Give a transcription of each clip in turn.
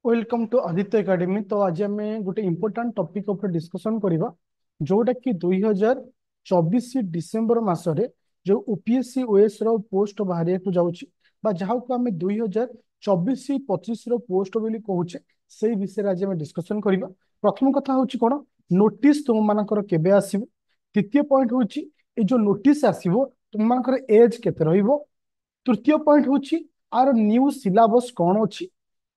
Welcome to Aditya academy. तो आज आम गोटे इंपोर्टाट टॉपिक ऊपर डिस्कशन करबा जोटा कि 2024 डिसेंबर मासरे जो ओपीएससी ओएस रो पोस्ट बाहर को जाउची बा जहाँ को आम 2024-25 रो पोस्ट बोली कहूचे से विषय आज आम डिस्कशन करबा। प्रथम कथा होची कोन नोटिस तुम मानकर केबे आसीबो। तृतीय पॉइंट होची ए जो नोटिस आसीबो तुम मानकर एज केते रहइबो। तृतीय पॉइंट होची आर न्यू सिलेबस कौन अच्छी।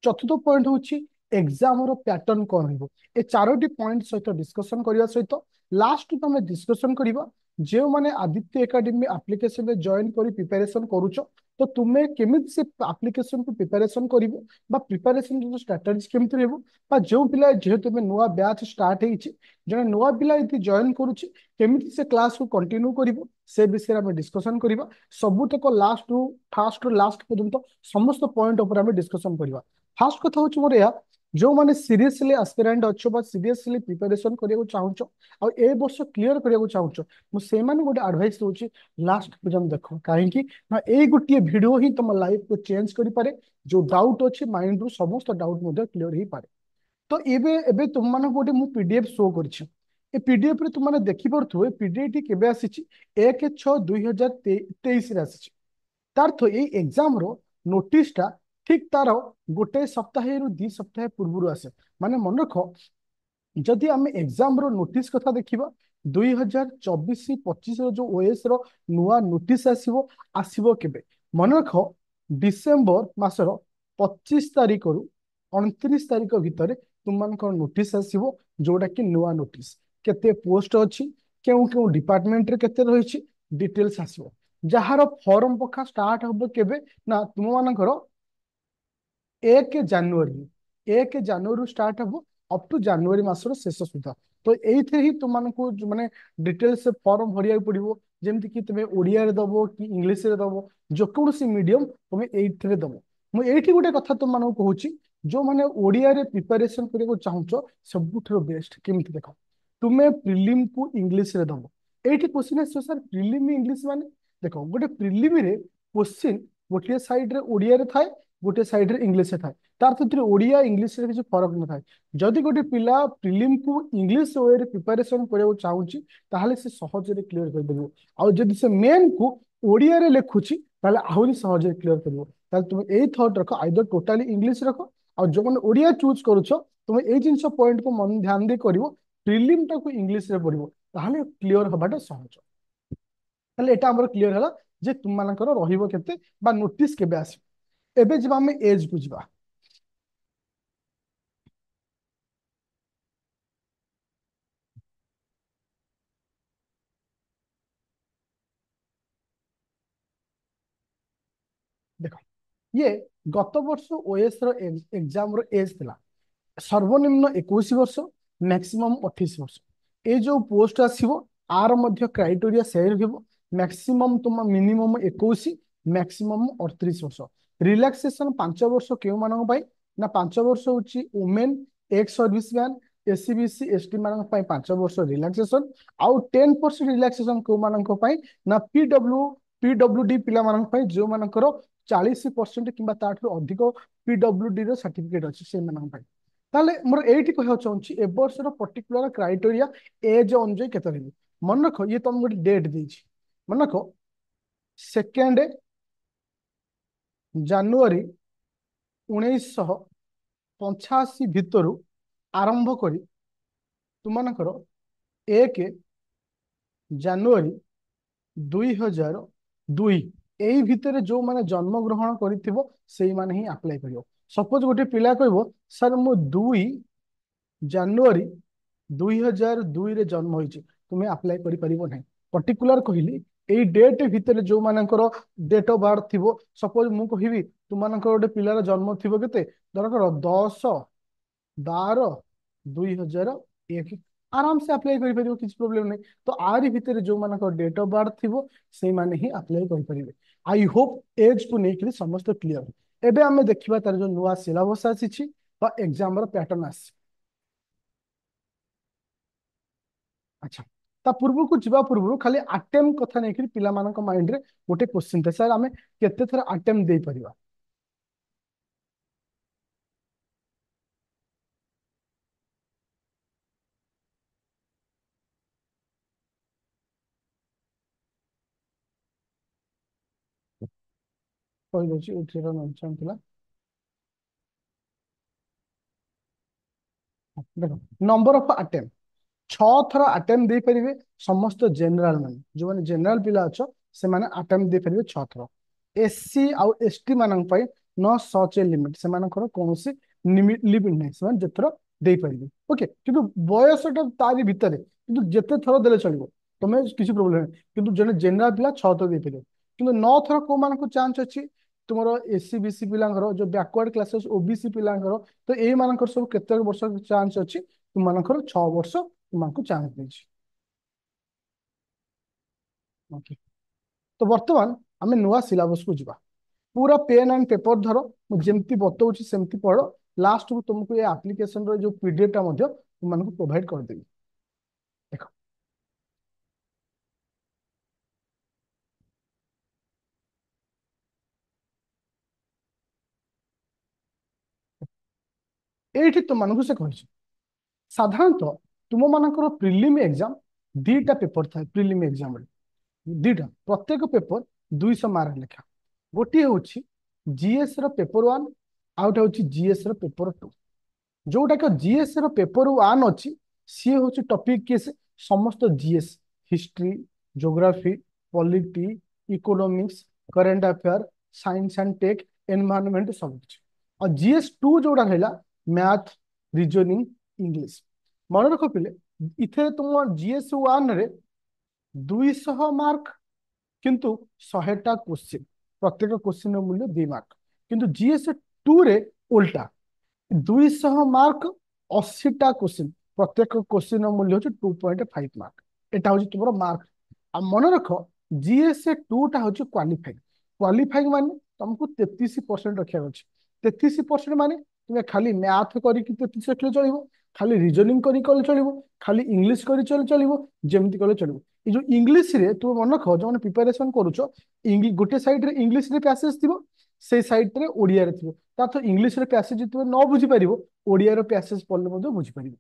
चतुर्थ पॉइंट होची एग्जाम रो पैटर्न कौन रहइबो। ए चारोटी पॉइंट सहित डिस्कशन करबा सहित लास्ट तो हमें डिस्कशन करबा जो माने आदित्य एकेडमी एप्लिकेशन रे जॉइन करी प्रिपरेशन करूछ तो तुमे केमिति से एप्लिकेशन को प्रिपरेशन करिवो बा प्रिपरेशन जो स्ट्रेटजी केमिति रहबो बा जो पिला जेहेतु में नुआ बैच स्टार्ट हेछि जने नुआ पिला यदि जॉइन करूछि केमिति से क्लास को कंटिन्यू करिवो से विषय में डिस्कशन करबा। सबुतक लास्ट रु फास्ट रु लास्ट पर्यंत समस्त पॉइंट ऊपर हमें डिस्कशन करबा। फास्ट कथा होछि मोर या जो माने सीरियसली एस्पिरेंट अच्छो बा सीरियसली प्रिपरेशन करिया चाहूछ आ ए वर्ष क्लियर करिया चाहूछ मु से माने गोटे एडवाइस दोछि लास्ट पर्यंत देखो काहे ना ए गोटे वीडियो ही तुम लाइफ को चेंज करि पारे। जो डाउट अछि माइंड रु समस्त डाउट मध्ये क्लियर ही पारे। तो एबे एबे तुम माने गोटे मु पीडीएफ शो करछि ए पीडीएफ रे तुम माने देखि परथु पीडीएफ टी केबे आसीछि 1/6/2023 रे आसीछि। तार तो ये एग्जाम रो नोटिस टा ठीक तार गोटे सप्ताह रु 2 सप्ताह पूर्व आसे। माने मन रख जदि आम एग्जाम रो नोटिस कथा देखिबा 2024-25 रो जो ओएस रो नुआ नोटिस आसीबो आसीबो केबे मन रख डिसेंबर मासर 25 तारिख रु 29 तारिख भितर तुम मानकर नोटिस आसीबो जोटा कि नुआ नोटिस केते पोस्ट अछि केउ केउ डिपार्टमेंट रे केते रहिछि डिटेल्स आसीबो। जहार फॉर्म पका स्टार्ट हबो केबे ना तुम मानकर 1 जनवरी स्टार्ट हबो अप टू जनवरी मासर शेष सुधा। तो एइथे ही तुमको माने डिटेल्स फॉर्म भरिया पड़िबो जेमति कि तुमे ओडिया रे दबो कि इंग्लिश रे दबो जो कोनोसी मीडियम तुमे एइथे रे दबो। मु एइठी गोटे कथा तुम मानको कहूची जो माने ओडिया रे प्रिपरेशन करियो चाहूचो सबुठरो बेस्ट केमति देखो तुमे प्रिलिम को इंग्लिश रे दबो। एइठी क्वेश्चन आछो सर प्रिलिम इंग्लिश माने देखो गोटे प्रिलिम रे क्वेश्चन गोटे साइड रे ओडिया रे थाए गोटे साइड रे इंग्लिश रे थाए तार तो ओडिया इंग्लिश रे किसी फरक न थाए। जदि गोटे पिला प्रिलिम को इंग्लिश वे प्रिपरेशन करियो चाहूची ताहले से सहज रे क्लियर कर देबो। आ जदि से मेन को ओडिया रे लेखुची ताहले आहुरी सहज रे क्लियर करबो। ताहले तुम एई थॉट रखो आइदर टोटली इंग्लिश रखो आ जो माने ओडिया चूज करूछो तुम एई जिंस पॉइंट को मन ध्यान दे करिवो प्रिलिम टा को इंग्लिश रे पढिवो ताहले क्लियर हबाटा सहज। ताहले एटा हमर क्लियर हला जे तुम मानकर रहिबो केते बा नोटिस केबे आसी। एबे जब आम एज को जा देख ये गत वर्ष ओएस रो एग्जाम रो एज थिला सर्वनिम्न 21 वर्ष मैक्सिमम 28 वर्ष। ये जो पोस्ट आसीबो आर मध्य क्राइटेरिया सेम रहइबो मैक्सिमम तुम मिनिमम 21 मैक्सिमम 38 वर्ष। रिलैक्सेशन 5 वर्ष केउ मानक पाई ना 5 वर्ष होची women ex service man SC BC ST मानक पाई 5 वर्ष रिलैक्सेशन आउ 10% रिलैक्सेशन केउ मानक पाई ना पीडब्ल्यूडी पिला मानक पाई जो मानकर 40% किंबा ताठू अधिक पीडब्ल्यूडी रो सर्टिफिकेट अछि से मानक पाई। ताले मोर एठी कहया चाहूची ए वर्षर पर्टिकुलर क्राइटेरिया एज अनुଯାয়ী केते रहबो। मन रख ये तुम गोटे डेट देछि मन रख 2 जनवरी 1985 भितरु आरंभ करी तुमनकर 1 जनवरी 2002 एई भितरे जो माने जन्म ग्रहण करिथिबो सेई माने ही अप्लाई करियो। सपोज गोटे पिला कहबो सर मु 2 जनवरी 2002 रे जन्म होइछि तुम्हें अप्लाई करि परिबो नै पर्टिकुलर कहली एई डेट भितरे जो मानकर डेट ऑफ बर्थ थिबो। सपोज मु कहिबी तुमनकर गोटे पिलार जन्म थिबो केते दरकर 10/12/2001 आराम से अप्लाई करि परिबो किछ प्रॉब्लम नै। तो आरी भितरे जो मानकर डेट ऑफ बर्थ थिबो सेई माने ही अप्लाई करि परिबे। आई होप एज को नेकरी समस्त क्लियर। एबे हमें देखिबा तार जो नुआ सिलेबस आसीछि बा एग्जाम रो पैटर्न आसी। अच्छा ता पूर्व को जीवा पूर्व खाली अटेम्प्ट कथा नै कि पिला मानक माइंड रे गोटे क्वेश्चन थे सर हमें केते थरा अटेम्प्ट दे परिबा। कहि दउछि एथिरा मेंशन थिला देखो नंबर ऑफ अटेम्प्ट 6 थर अटेम्प्ट दे परिवे समस्त जनरल मान जो माने जनरल पिला अछ से माने अटेम्प्ट दे परिवे 6 थर एससी आउ एसटी मानन पय नो सच ए लिमिट से मानकर कोनोसी लिमिट नै से माने जत्र दे परिवे ओके किंतु बयसटा तारी भितरे किंतु जते थर देले चलिबो तमे किसी प्रॉब्लम नै किंतु जने जनरल पिला 6 थर दे परिवे किंतु 9 थर को मानको चांस अछि तुमरो एससी बीसी पिलांगर जो बैकवर्ड क्लासेस ओबीसी पिलांगर तो एई मानकर सब केते वर्ष चांस अछि तुम मानकर 6 वर्ष तुमको चांस देछि ओके तो वर्तमान आमे नुआ सिलेबस को जिबा पूरा पेन एंड पेपर धरो मु जेमती बतौछि सेमती पढ़ो लास्ट को तुमको ये एप्लीकेशन रो जो पीडीएफ टा मध्य तुमको प्रोवाइड कर देबी देखो एठी तुमको से कहिछि साधारणतः तुम मानकर प्रिलिम एग्जाम दीटा पेपर था प्रिलिम एग्जाम रे दीटा प्रत्येक पेपर 200 मार्क लेखा गोटे होछि जीएस रो पेपर 1 आउट होछि जीएस रो पेपर 2 जोटा कि जीएस रो पेपर 1 अछि सी होछि टॉपिक के से समस्त GS history geography polity economics current affair science and tech environment सब कुछ और जीएस 2 जोटा रहला मैथ रीजनिंग इंग्लिश मन रख पिले इथे तुम जीएस 1 रे 200 मार्क किंतु 100टा क्वेश्चन प्रत्येक क्वेश्चन मूल्य 2 मार्क किंतु जीएस 2 रे उल्टा 200 मार्क 80टा क्वेश्चन प्रत्येक क्वेश्चन मूल्य हूँ 2.5 मार्क एटा हूँ तुम मार्क आ मन रख जीएस 2 टा हूँ क्वालिफाइंग क्वालिफाइंग माने तुमको 33% रखा अच्छे 33% माने तुम्हें खाली मैथ करके 33 रखले चलो खाली रिजनिंग करी कले चलो खाली इंग्लिश करी चलो जमती कले चलो ये जो इंग्लिश रे तुम मन रख जो प्रिपरेशन करूछ गोटे साइड रे इंग्लिश रे पैसेज थिबो से साइड रे ओडिया रे थिबो तो इंग्लिश रे पैसेज तुम न बुझी पारिबो ओडिया रे पैसेज पढ़ले मधे बुझी पारिबो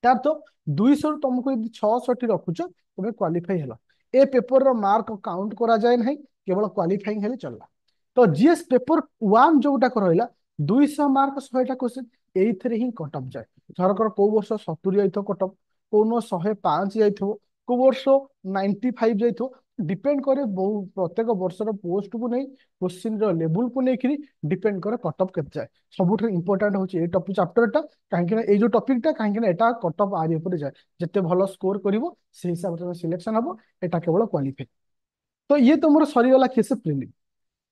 तार तो 200 तुमको यदि 66 रखुच तुम्हें क्वालिफाई हेला ए पेपर रो मार्क काउंट करा जाए नहीं केवल क्वालिफाइंग हेले चलला तो जीएस पेपर 1 जोटा को रहला 200 मार्क 100टा क्वेश्चन एइथरे ही कट ऑफ जाए धरकर को वर्ष 70 जाइथो कट ऑफ कोनो 105 जाइथो को वर्ष 95 जाइथो डिपेंड करे बहु प्रत्येक वर्षर पोस्ट को नहीं क्वेश्चन रो लेवल को नहीं डिपेंड करे कट ऑफ केते जाए सबुठ इंपोर्टेंट होची ए टॉपिक चैप्टर टा काहेकि ना ए जो टॉपिक टा काहेकि ना एटा कट ऑफ आरी ऊपर जाए जते भलो स्कोर करिवो से हिसाब से सिलेक्शन हबो एटा केवल क्वालिफाई तो ये तुमरो सरी वाला केस प्रीलिम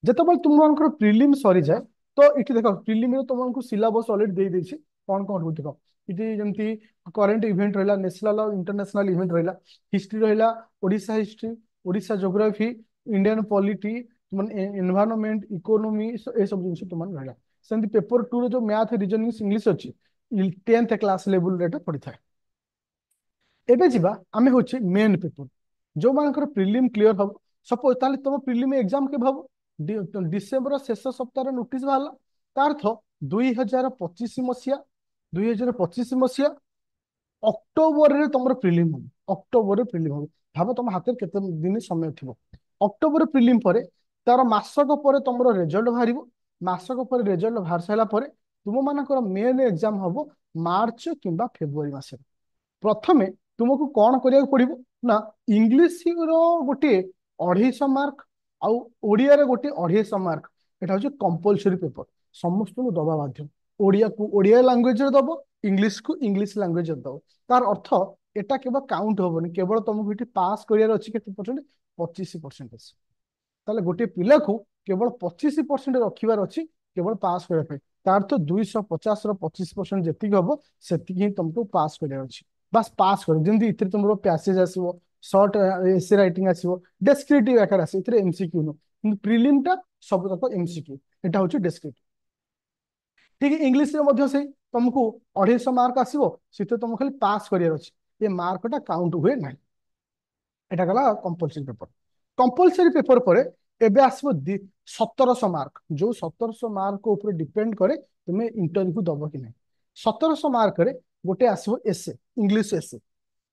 जेतेबेले तुमମାନଙ୍କର प्रीलिम सरी जाए तो इठी देखो प्रीलिम रे तुमମାନଙ୍କୁ सिलेबस ऑलरेडी दे देछि कोन कोन होत देखो इठी जेमति करंट इवेंट रहला नेशनल और इंटरनेशनल इवेंट रहला हिस्ट्री रहला Odisha history Odisha geography Indian polity तुम एनवायरनमेंट इकोनॉमी ए सब जिंस तुम रहला सेंति पेपर 2 रे जो मैथ रीजनिंग इंग्लिश अछि 10th क्लास लेवल रे पड़ी थाए एबे जिबा आमे होछि मेन पेपर जो मानकर प्रीलिम क्लियर हो सपोज ताले तुम प्रीलिम एग्जाम के भाबो डिसेम्बर शेष सप्ताह नोटिस बाहर तार अर्थ 2025 मसीहा 2025 मसीहा अक्टोबर रे तुम प्रीलिम हो अक्टोबर रे प्रीलिम हो भाव तुम हाथ केते दिन समय थी अक्टोबर प्रीलिम पर तार मासक पर तुम रिजल्ट बाहर मासक पर रिजल्ट बाहर सारा तुम मानकर मेन एग्जाम हम मार्च किंबा फेब्रुआरी मास प्रथमे तुमको कौन करिया पड़िबो ना इंग्लिश रो गोटे 250 मार्क आउ ओडिया रे गोटे 250 मार्क एटा होचे कंपलसरी पेपर समस्त को दबा बाध्य ओडिया को ओडिया लैंग्वेज रे दबो इंग्लिश को इंग्लिश लैंग्वेज रे दबो तार अर्थ एटा केवल काउंट होबनी केवल तुमको इठी पास करियार अछि केते परसेंट 25% ताले गोटे पिला को केवल 25% रखिबार अछि केवल पास करिया पे तार तो 250 रो 25% जेति हबो सेति ही तुमको पास करियार अछि बस पास कर जेंति इथे तुमरो पैसेज आसीबो शॉर्ट एसे राइटिंग आसीबो डेस्क्रिप्टिव आकार आसी इथे एमसीक्यू नो किंतु प्रीलिम टा सब तक एमसीक्यू एटा होची डेस्क्रिप्टिव ठीक इंग्लिश रे मध्य से तुमको 250 मार्क आसीबो सिते तुम खाली पास करियार अछि ये मार्क टा काउंट हुए नाही एटा गला कंपलसरी पेपर पर एबे आसीबो 1700 मार्क जो 1700 मार्क को ऊपर डिपेंड करे तुमे इंटरव्यू दबो कि नहीं 1700 मार्क रे गोटे आसीबो एसे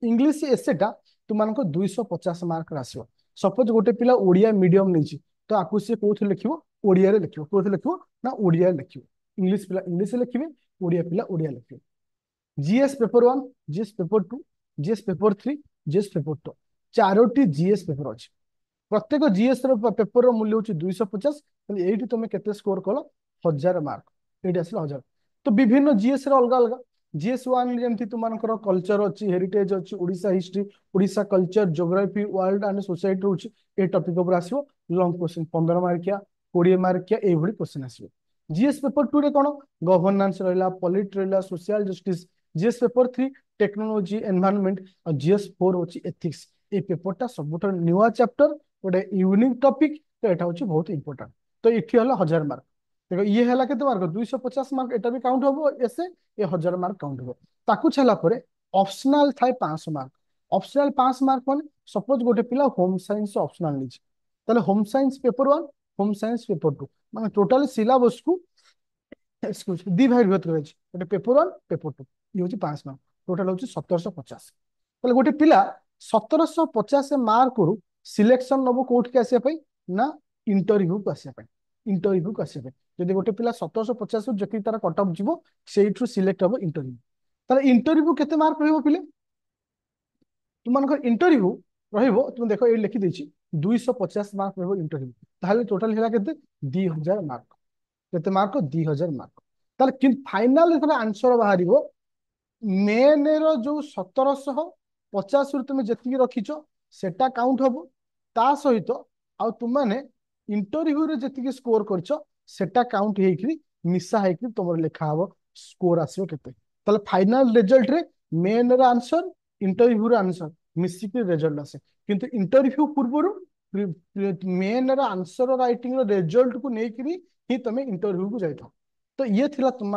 इंग्लिश एसे टा तुमको 250 मार्क आसीबो सपोज गोटे पिला ओडिया मीडियम नहीं तो आपको सी कौन लिखो ओडिया रे लिखियो कोथे लिखियो ना ओडिया लिखियो इंग्लिश पिला इंग्लिश लिखिबे ओडिया पिला ओडिया लिखियो GS paper 1 GS paper 2 GS paper 3 GS paper 2 Charoti GS paper अछि प्रत्येक जीएस पेपर मूल्य हूँ 250 ये तुम के स्कोर कल 1000 मार्क ये आसला 1000 तो विभिन्न जीएस अलग अलग जीएस वन जमी तुम कल्चर अच्छी हेरिटेज अच्छी Odisha history Odisha culture geography world and society रोचे ये टॉपिक ऊपर आसो लॉन्ग क्वेश्चन 15 मार्किया 20 मार्किया ये क्वेश्चन आसो जीएस पेपर 2 रे कौन गवर्नेंस रहा पॉलिट रहा social justice GS paper 3 technology environment और जीएस 4 होची एथिक्स ये पेपरटा सबुठ नुआ चैप्टर गोटे यूनिक टॉपिक तो यहाँ हूँ बहुत इंपोर्टेंट तो ये है 1000 मार्क देखो ये है केते मार्क 250 मार्क एटा भी काउंट हम एसे ये 1000 मार्क काउंट हम ताकू छाला परे ऑप्शनल थाए 500 मार्क ऑप्शनल 5 मार्क मान सपोज गोटे पिला होम साइंस ऑप्शनल लीज ताले home science paper 1 home science paper 2 माने टोटल सिलेबस को एक्सक्यूज डिवाइड गोटे पेपर 1 पेपर 2 ये हूँ 5 मार्क टोटल हूँ 1750 ताले गोटे पिला 1750 मार्क रु सिलेक्शन नब कौट आसपा ना इंटरव्यू को आसपा इंटरव्यू को आसपा जब गोटे पिला 1750 जी तार कट अफ जीव से सिलेक्ट हम इंटरव्यू तार इंटरव्यू केते मार्क पिले तुम इंटरव्यू तुम देख ये लिखिदे 250 मार्क इंटरव्यू ताहले टोटल है केते 2000 मार्क केते मार्क 2000 मार्क ताहले कि फाइनल आंसर बाहर मेन रो जो 1750 तुम जी रखीच सेटा काउंट हम ता सहित आउ तुम मैंने इंटरव्यू रे जी स्कोर करछ सेटा काउंट हेकरी मिसा हेकरी तुम लिखा हम स्कोर आसो केते ताले फाइनल रिजल्ट रे मेन रो आंसर इंटरव्यू रो आंसर मिसिक रिजल्ट आसे किंतु इंटरव्यू पूर्व मेन रो आंसर राइटिंग रो रिजल्ट को नेकरी ही तुम इंटरव्यू को जाइथ तो ये थिला तुम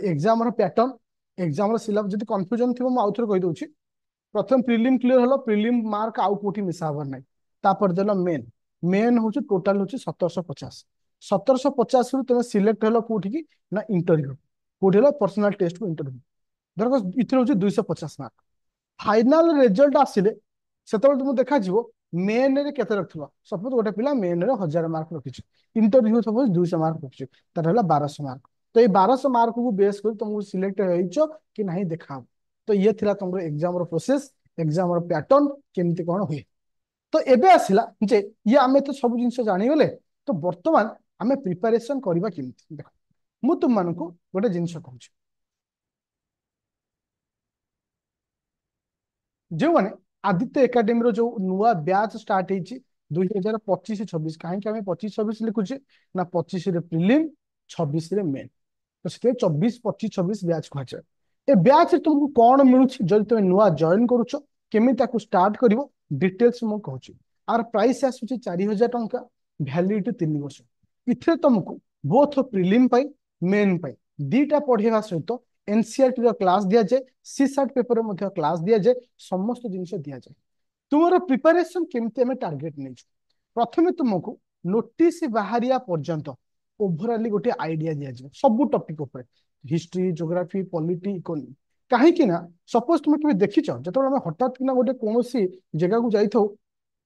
एग्जाम पैटर्न एग्जाम सिलेबस जब कन्फ्यूजन थी आउ थे कहीदे प्रथम प्रिलिम क्लियर हल प्रिलिम मार्क आउ कौटी मिसा हबार ना तापर देल मेन मेन हूँ टोटाल हूँ 1750 1750 रु तुम सिलेक्ट हल कौटी की ना इंटरव्यू कौटी हल पर्सनाल टेस्ट को इंटरव्यू धर इथे हूँ 250 मार्क फाइनाल रिजल्ट आसिले से तुम देखा मेन रे केते रखिबो सपोज गोटे पिला मेन रे 1000 मार्क रखिछ इंटरव्यू सपोज 200 मार्क रखिछ तार हला 1200 मार्क तो ये 1200 मार्क को बेस कर तुमको सिलेक्ट होइछो कि नहीं देखा तो ये थिला तुमरो एग्जाम रो प्रोसेस एग्जाम रो पैटर्न केमती कोन हुए तो एबे आसिला जे ये आमे तो सब जिंस जानि गले तो वर्तमान आमे प्रिपरेशन करबा केमती देखो मु तुम मानको गोटे जिंस कहूछ जो मैंने आदित्य एकेडमी रो जो नुआ बैच स्टार्ट होती 2025-26 कहीं 25-26 लिखुचे ना 25 प्रिलिम 26 मेन तो से 24-25-26 बैच कहुए ए बैच तुमको कौन मिलूँ जब तुम नुआ जॉइन करुच केमी स्टार्ट कर डिटेल्स मुझे कहूँ आर प्राइस आसूँ 4000 टंका वैलिडिटी 3 वर्ष इथे तुमको बोथ प्रिलिम मेन दीटा पढ़ेगा सहित एनसीईआरटी क्लास दि जाए सीसार्ट पेपर में क्लास दि जाए समस्त जिन दि जाए तुम प्रिपरेशन केमती आम टार्गेट नहीं प्रथम तुमको नोटिस बाहर पर्यंत ओभराली गोटे आइडिया दि जाए सब टॉपिक ऊपर हिस्ट्री ज्योग्राफी पॉलिटी इकोनॉमी कहीं सपोज तुम केवे देखिच जो हठात कि गोटे कौन जगह को जाई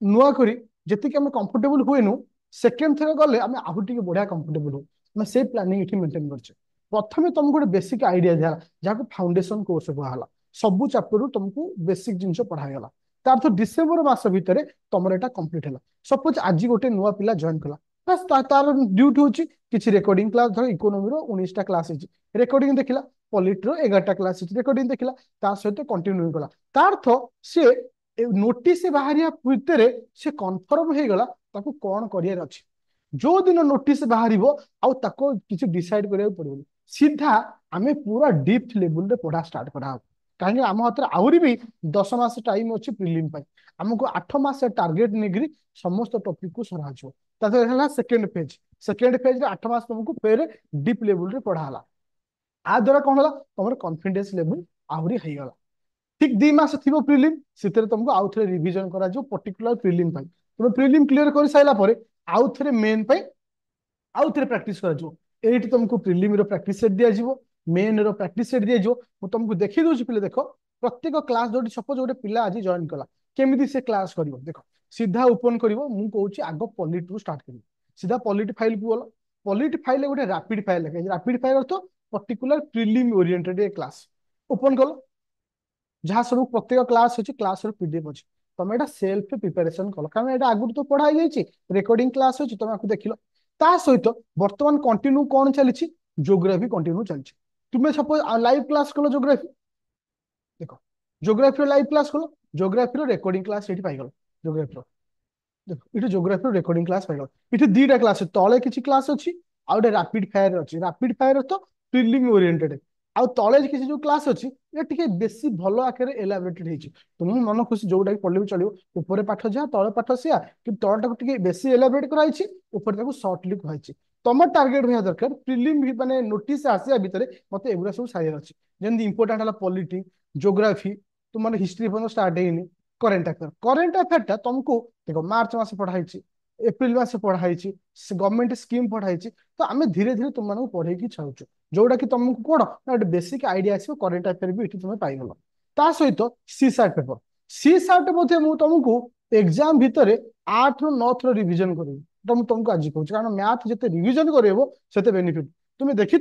नुआ करी जी आम कंफर्टेबल हुएनु सेकेंड थर गले आम आहु बढ़िया कंफर्टेबल हो से प्लानिंग ये मेंटेन कर प्रथम तुमको गोटे बेसिक आइडिया दिया जहाँ फाउंडेशन कोर्स कहला सब चैप्टर तुमको बेसिक जिन पढ़ागला तार डिसेम्बर मास भितर तुम यहाँ कंप्लीट है सपोज आज गोटे नुआ पिला जॉइन कला बस तार ड्यूटी हूँ किसी रेकर्डिंग क्लास धर इकोनोमी 19टा क्लास रेकर्डिंग देखला पॉलिटी 11टा क्लास रेकर्डिंग देखला सहित कंटिन्यू कला तार सी नोटिस बाहर भितर से कन्फर्म हो गला कौन कर जो दिन नोटिस बाहर किसी डिसाइड करा पड़ो सीधा आम पूरा डीप लेवल रे पढ़ा स्टार्ट करा कहीं आम हाथ में आहरी भी 10 मास टाइम अच्छी प्रिलिम आमको 8 मास टार्गेट नहीं समस्त टॉपिक को सराहला सेकेंड फेज 8 मास तुमको फेर डीप लेवल रे पढ़ाला आ द्वारा कौन है तुम कॉन्फिडेंस लेवल आहरी होगा ठीक 2 मास थी प्रिलिम से तुमको आउ थे रिविजन करा पर्टिकुलर प्रिलिम तुम प्रिलिम क्लियर कर सारा आउ थे मेन आउ थे प्रैक्टिस कर तुमको प्रिलिम रो प्रैक्टिस सेट दिया मेन रो प्रैक्टिस सेट दिया मु तुमको देखी दूसरी पे देख प्रत्येक क्लास जो सपोज गोटे पिला आज जॉइन कला केमी से क्लास कर देख सीधा ओपन कर कहूँ आग पॉलिट रू स्टार्ट कर सीधा पॉलिटी फाइल को गल। पॉलिटी फाइल गोटे रैपिड फाइल है, रैपिड फाइल अर्थ particular prelim oriented class open कल, जहाँ सब प्रत्येक क्लास अच्छी क्लास पीडीएफ अच्छी, तुम एटा सेल्फ प्रिपरेशन कल, कारण एटा आगुरी तो पढ़ा जाइए रेकर्डिंग क्लास अच्छी तुम आपको देख लो। ता सहित बर्तमान कंटिन्यू कौन चली ज्योग्राफी कंटिन्यू चलती। तुम्हें सपोज लाइव क्लास कल ज्योग्राफी, देख ज्योग्राफी लाइव क्लास कल, ज्योग्राफी रेकर्डिंग क्लास ये पाइगल, ज्योग्राफी देखो ये ज्योग्राफी रेकर्डिंग क्लास पाइगल। ये दुईटा क्लास तले किसी क्लास अच्छी आउ गए रैपिड फायर अच्छी, रैपिड फायर तो प्रिलिम ओरिएंटेड आउ तले किसी जो क्लास अच्छी ये टिके बेसी भलो आकारे एलाबोरेटेड होइछि। तुम मन खुशी जोटा पढ़ले भी चलियो, ऊपर पाठ जहाँ तले पाठ सिया कि तलटा टिके बेसी एलाबोरेट कराइछि, ऊपर ताको शॉर्टली कहैछि। तुम टार्गेट होया दरकार प्रिलिम भी माने नोटिस आसिया भितरे मते एगुरा सब साइर अछि, जेंति इंपोर्टेंट हला पॉलिटी ज्योग्राफी, तुम माने हिस्ट्री पन स्टार्ट हेइनी, करेंट अफेयर टा तुमको देखो मार्च मास पढ़ाई, एप्रिल मास पढ़ाई, गवर्नमेंट स्कीम पढ़ाई, तो आम धीरे धीरे तुम मानक पढ़ेकी छाऊँ जोटा कि तुमको कौन ना गोटे बेसिक आइडिया आसो करेन्ट अफेयर भी ये तुम पाइगल। ता सहित सी सार्ट पेपर, सी सार्ट तुमको एग्जाम भितर 8 ରୁ 9 ଥର रिविजन करें, तो तुमको आज कहूँ कारण मैथ जिते रिविजन करते बेनिफिट। तुम्हें देखि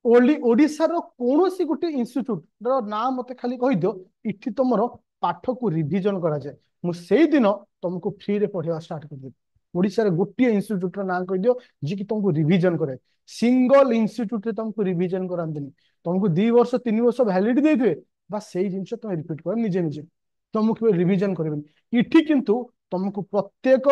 ओडिशार कौन सी गोटे इन्स्टिट्यूट ना मत खाली कहीदियो इठी तुम पाठ को रिविजन करा जाए, मुझे दिन तुमको फ्री रे पढ़ा स्टार्ट कर ओडिशार गोटे इन्स्टिट्यूट ना कहीदियो जी कि तुमको रिविजन करे, सिंगल इन्स्टिट्यूट रे तुमको रिविजन करांतनी, तुमको 2 वर्ष 3 वर्ष वैलिडिटी देइथिबे बस सेही जिंस तुम रिपीट कर निजे निजे, तुमको रिविजन करबेनी। इठी किंतु तुमको प्रत्येक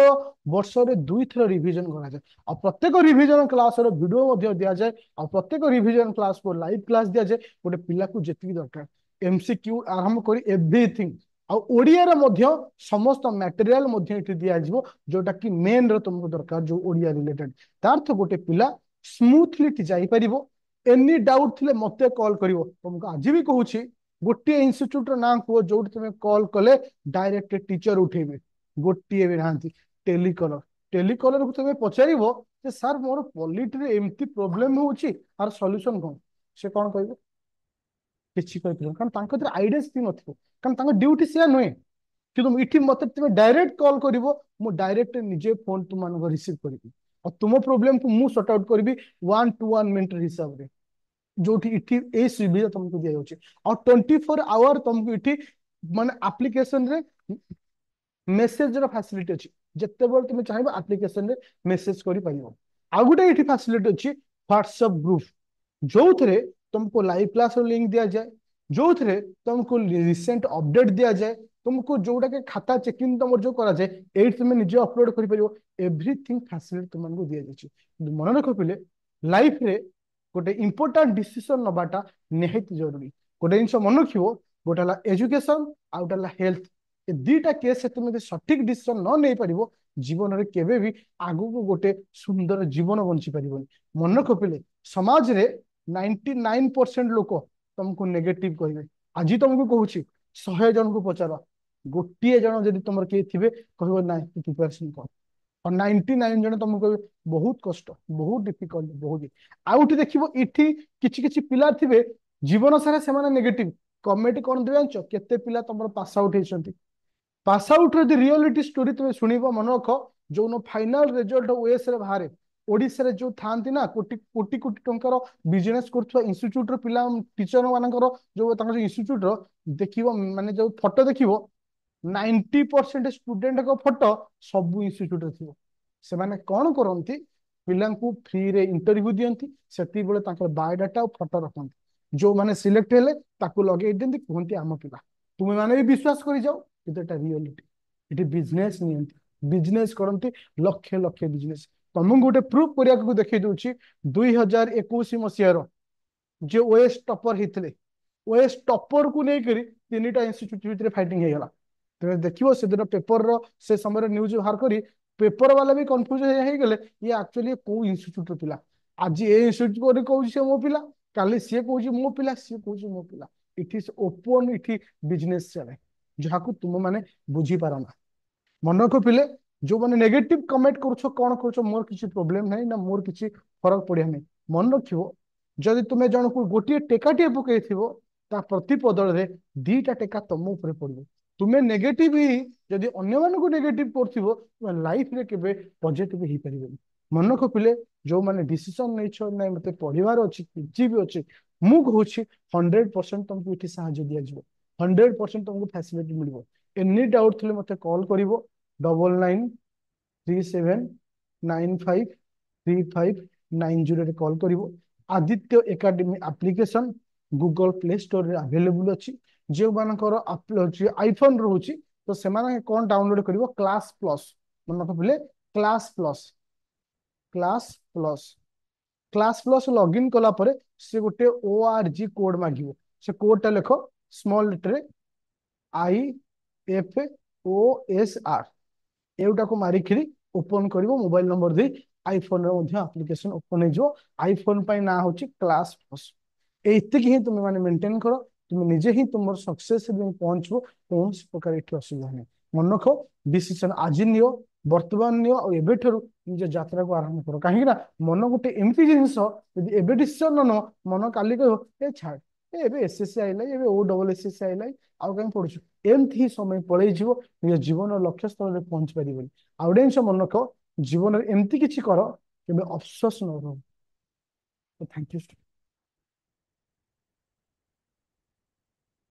वर्ष रे 2 थर रिविजन करा जाए, आ प्रत्येक रिविजन क्लास रो वीडियो मध्य दिया जाए, आ प्रत्येक रिविजन क्लास को लाइव क्लास दिया जाए, गोटे पिला को जेतिकी दरकार एमसीक्यू आरंभ करी एवरीथिंग आ ओडिया रे मध्य समस्त मटेरियल मध्य इठी दिया जिवो जोटा कि मेन रो तुमको दरकार जो ओडिया रिलेटेड तार्थ गोटे पिला स्मूथली जाई परिबो। एनी डाउट थिले मते कॉल करिवो, तुमको आज भी कहूची गोटे इंस्टीट्यूट रो नाम को जोट तुमे कॉल कले डायरेक्ट टीचर उठेबे, गोटे भी नहांती टेलीकलर, टेलीकलर को तुम पचारिबो जे सर मोर पॉलिटी रे एमती प्रॉब्लम होउची आर सॉल्यूशन कोन, से कोन कहबे किछि कहि परिबो कारण तांको तर आइडिया थी नथिबो, कारण तांको ड्यूटी से नय कि तुम इठी मते तुम डायरेक्ट कॉल करिवो, मु डायरेक्ट निजे फोन तुम मान रिसीव करिबी और तुम प्रॉब्लम को मु सॉर्ट आउट करबी 1 to 1 मिनिट हिसाब रे, जोठी इठी ए सुविधा तुमको दिया जाउची और 24 आवर तुमको इठी माने एप्लीकेशन रे मेसेज रो फैसिलिटी अछि, जत्ते बेर तुम चाहबो एप्लीकेशन रे मेसेज करि परिबो। आ गुटे इठी फैसिलिटी अछि व्हाट्सएप ग्रुप, जो थरे तुमको लाइव क्लास रो लिंक दिया जाए, जो थरे तुमको रिसेंट अपडेट दिया जाए, तुमको जोटा के खाता चेकिंग तुम जो करा जाए एट तुम निजे अपलोड करि परिबो, एवरीथिंग फैसिलिटी तुमको दिया जाछि। मन रख पिले लाइफ रे गोटे इंपोर्टेंट डिसीजन नबाटा निहित जरूरी, गोटे जिनस मन रखिबो गोटे हला एजुकेशन आ गोटे हला हेल्थ, ए दीटा केस से तुम सठिक डिसीजन न नहीं पारिबो जीवन रे केबे भी आगु को गोटे सुंदर जीवन बंची पारिबोनी। मन रख पिले समाज रे 99% लोक तुमको नेगेटिव कहिबे, आज तुमको कहूची 100 जन को पचार गोटे जन जदि तुम किए थे कह ना प्रिपरेशन कर, और 99 जन तुमको कहे बहुत कष्ट बहुत डिफिकल्ट बहुत आउट देखिबो इठी किछि किछि पिला थिबे जीवन सारा से माने नेगेटिव कमेंट कोन देबे जानचो केते पिला तुमर पास आउट हेछंती, पास आउट रे रियलिटी स्टोरी तुम शुणव मन रख जो फाइनाल रिजल्ट ओएस रे बाहर ओडिशा रे जो थांती ना कोटी कोटी कोटी टंकार बिजनेस करथुवा इंस्टीट्यूट रो पिला टीचर मानकर जो तांकर इंस्टीट्यूट रो देखिबो माने जो फोटो देखिबो 90% स्टूडेंट को फोटो सब इंस्टीट्यूट रे थिबो, से माने कोन करंती पिला को फ्री रे इंटरव्यू दियंती सेति बेले तांकर बायोडाटा और फोटो रखंती, जो माने सिलेक्ट हेले ताकू लगे दियंती कहंती आम पिला, तुमे माने भी विश्वास करि जाओ कि एटा रियलिटी, इट बिजनेस नियंती बिजनेस करंती लक्ष लक्ष बिजनेस। तुमको गोटे प्रूफ करिया को देखै दोछि 2021 मसिया रो जे ओएस टॉपर हितले ओएस टॉपर को नै करी तीनटा इंस्टीट्यूट भितर फाइटिंग हे गला, तो देखिबो से दिन पेपर रो से समय न्यूज बाहर करी पेपर वाला भी कंफ्यूज हे गले ये एक्चुअली को इंस्टीट्यूट रो पिला, आज ए इंस्टीट्यूट को कहूछि से मो पिला, काली से कहूछि मो पिला, से कहूछि मो पिला, इट इज ओपन इठी बिजनेस चले जहाँ को तुम माने बुझी पारना। मन रख पिले जो माने नेगेटिव कमेंट करूछो कोन करूछो मोर किछि प्रॉब्लम नहीं ना मोर किछि फरक पड़िया नहीं, मन रखिबो जदि तुमे जन को गोटे टेकाटिए पकईथिबो ता प्रति बदल रे 2टा टेका तुम ऊपर पड़िबो, तुमे नेगेटिव ही जदि अन्य मानक नेगेटिव करथिबो तुमे लाइफ रे केबे पॉजिटिव ही परिबे। मन को पिले जो माने डिसीजन नै छ नै मते परिवार अछि किछि भी अछि मु कहूछि 100% तुमको इठी सहायता दिया जिवो 100% तुमको फैसिलिटी मिलबो। एनी डाउट थले मते कॉल करिवो 9937953590 रे कॉल करिवो। Aditya academy application Google Play Store रे अवेलेबल अछि। जो मानकर आईफोन रोची तो से माने कौन डाउनलोड करिवो क्लास प्लस मन को बोले class plus class plus class plus login कला परे से गोटे ORG कोड मागिवो। से कोड टा लेखो स्मॉल लेटर IFOSR एउटा को मारिखिरी ओपन करिवो मोबाइल नंबर दे आईफोन रे मध्ये एप्लिकेशन ओपन हे जो आईफोन पाई ना होची क्लास प्लस। एतिक ही तुम माने मेंटेन करो तुम निजे ही तुम सक्सेस में पहुंचबो कौन प्रकार एठी असुविधा नहीं। मन रखो डिसीजन आज नियो वर्तमान नियो और एबे ठरू निज यात्रा को आरंभ करो कहीं ना मन गोटे एमती जिनिस यदि एबे डिसीजन न मन काली कहबो ए छाड़ एबे एसएससी आइला एबे OSSC आइला आउ कहीं पढुछु एमती ही समय पळेइ जीवो निज जीवन लक्ष्य स्थल रे पहुंच परिबो। आउ डेंस मन रखो जीवन एमती किछि करो केबे अफसोस न हो। Thank you.